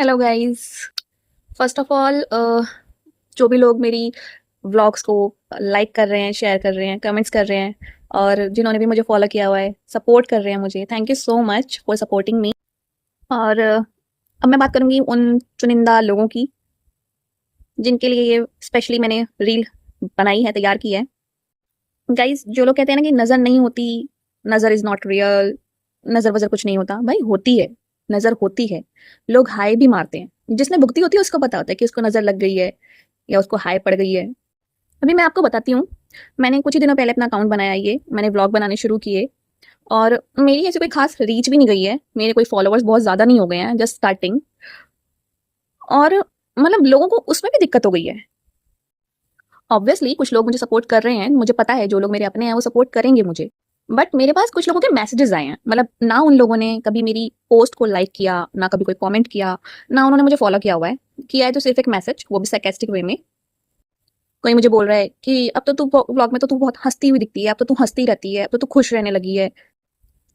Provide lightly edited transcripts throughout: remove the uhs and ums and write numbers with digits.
Hello guys. First of all जो भी लोग मेरी व्लॉग्स को लाइक कर रहे हैं, शेयर कर रहे हैं, कमेंट्स कर रहे हैं और जिन्होंने भी मुझे फॉलो किया हुआ है, सपोर्ट कर रहे हैं मुझे, thank you so much for supporting me. और अब मैं बात करूंगी उन चुनिंदा लोगों की जिनके लिए ये स्पेशली मैंने रील बनाई है, तैयार की है। गाइस, जो लोग कहते हैं ना कि नज़र नहीं होती, नज़र इज़ नॉट रियल, नज़र वज़र कुछ नहीं होता, भाई होती है, नज़र होती है। लोग हाय भी मारते हैं, जिसने भुगती होती है उसको पता होता है कि उसको नज़र लग गई है या उसको हाय पड़ गई है। अभी मैं आपको बताती हूँ, मैंने कुछ ही दिनों पहले अपना अकाउंट बनाया, ये मैंने व्लॉग बनाने शुरू किए और मेरी ऐसी कोई खास रीच भी नहीं गई है, मेरे कोई फॉलोअर्स बहुत ज़्यादा नहीं हो गए हैं, जस्ट स्टार्टिंग। और मतलब लोगों को उसमें भी दिक्कत हो गई है। ऑब्वियसली कुछ लोग मुझे सपोर्ट कर रहे हैं, मुझे पता है जो लोग मेरे अपने हैं वो सपोर्ट करेंगे मुझे, बट मेरे पास कुछ लोगों के मैसेजेस आए हैं, मतलब ना उन लोगों ने कभी मेरी पोस्ट को लाइक किया, ना कभी कोई कमेंट किया, ना उन्होंने मुझे फॉलो किया हुआ है। किया है तो सिर्फ एक मैसेज, वो भी sarcastic वे में। कोई मुझे बोल रहा है कि अब तो तू व्लॉग में तो तू बहुत हंसती हुई दिखती है, अब तो तू हंसती रहती है, अब तो तू खुश रहने लगी है।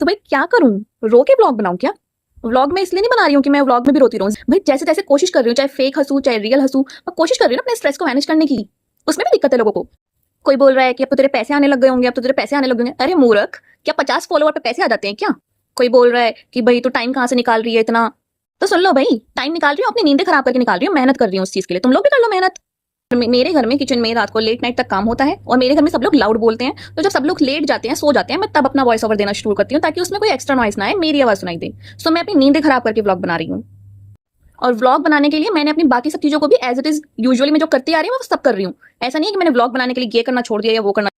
तो भाई क्या करूं, रो के व्लॉग बनाऊं क्या? व्लॉग में इसलिए नहीं बना रही हूँ कि मैं व्लॉग में भी रोती रहूं, भाई जैसे तैसे कोशिश कर रही हूँ, चाहे फेक हंसू चाहे रियल हंसू, मैं कोशिश कर रही हूँ ना अपने स्ट्रेस को मैनेज करने की। उसमें भी दिक्कत है लोगों को। कोई बोल रहा है कि अब तो तेरे पैसे आने लग गए होंगे, अब तो तेरे पैसे आने लग गए होंगे। अरे मूर्ख, क्या 50 फॉलोवर पे पैसे आ जाते हैं क्या? कोई बोल रहा है कि भाई तू टाइम कहाँ से निकाल रही है इतना, तो सुन लो भाई, टाइम निकाल रही हूँ, अपनी नींदें खराब करके निकाल रही हूँ, मेहनत कर रही हूँ उस चीज के लिए, तुम लोग भी कर लो मेहनत। मेरे घर में किचन में रात को लेट नाइट तक काम होता है और मेरे घर में सब लोग लाउड बोलते हैं, तो जब सब लोग लेट जाते हैं, सो जाते हैं, मैं तब अपना वॉइस ओवर देना शुरू करती हूँ ताकि उसमें कोई एक्स्ट्रा नॉइस ना आए, मेरी आवाज सुनाई दे। सो मैं अपनी नींदें खराब करके व्लॉग बना रही हूँ। और व्लॉग बनाने के लिए मैंने अपनी बाकी सब चीजों को भी एज इट इज यूजुअली मैं जो करती आ रही हूँ वो सब कर रही हूँ। ऐसा नहीं है कि मैंने व्लॉग बनाने के लिए ये करना छोड़ दिया या वो करना।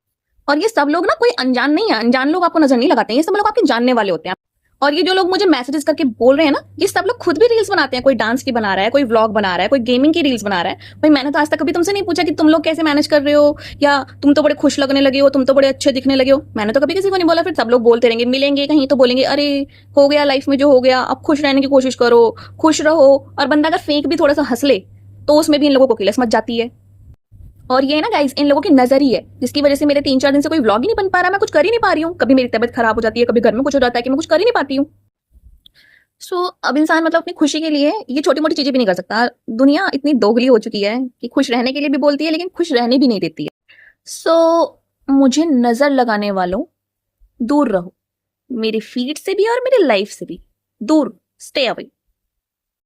और ये सब लोग ना कोई अनजान नहीं है, अनजान लोग आपको नजर नहीं लगाते हैं, ये सब लोग आपके जानने वाले होते हैं। और ये जो लोग मुझे मैसेजेस करके बोल रहे हैं ना, ये सब लोग खुद भी रील्स बनाते हैं, कोई डांस की बना रहा है, कोई व्लॉग बना रहा है, कोई गेमिंग की रील्स बना रहा है। भाई मैंने तो आज तक कभी तुमसे नहीं पूछा कि तुम लोग कैसे मैनेज कर रहे हो, या तुम तो बड़े खुश लगने लगे हो, तुम तो बड़े अच्छे दिखने लगे हो। मैंने तो कभी किसी को नहीं बोला। फिर सब लोग बोलते रहेंगे, मिलेंगे कहीं तो बोलेंगे अरे हो गया लाइफ में जो हो गया, अब खुश रहने की कोशिश करो, खुश रहो। और बंदा अगर फेक भी थोड़ा सा हंस ले तो उसमें भी इन लोगों को किलस मच जाती है। और ये ना गाइस, इन लोगों की नजर ही है जिसकी वजह से मेरे 3-4 दिन से कोई व्लॉग ही नहीं बन पा रहा, मैं कुछ कर ही नहीं पा रही हूँ। कभी मेरी तबीयत खराब हो जाती है, कभी घर में कुछ हो जाता है कि मैं कुछ कर ही नहीं पाती हूँ। अब इंसान मतलब अपनी खुशी के लिए ये छोटी मोटी चीजें भी नहीं कर सकता। दुनिया इतनी दोगली हो चुकी है कि खुश रहने के लिए भी बोलती है लेकिन खुश रहने भी नहीं देती है। सो मुझे नजर लगाने वालों, दूर रहो, मेरी फीड से भी और मेरी लाइफ से भी दूर, स्टे अवे।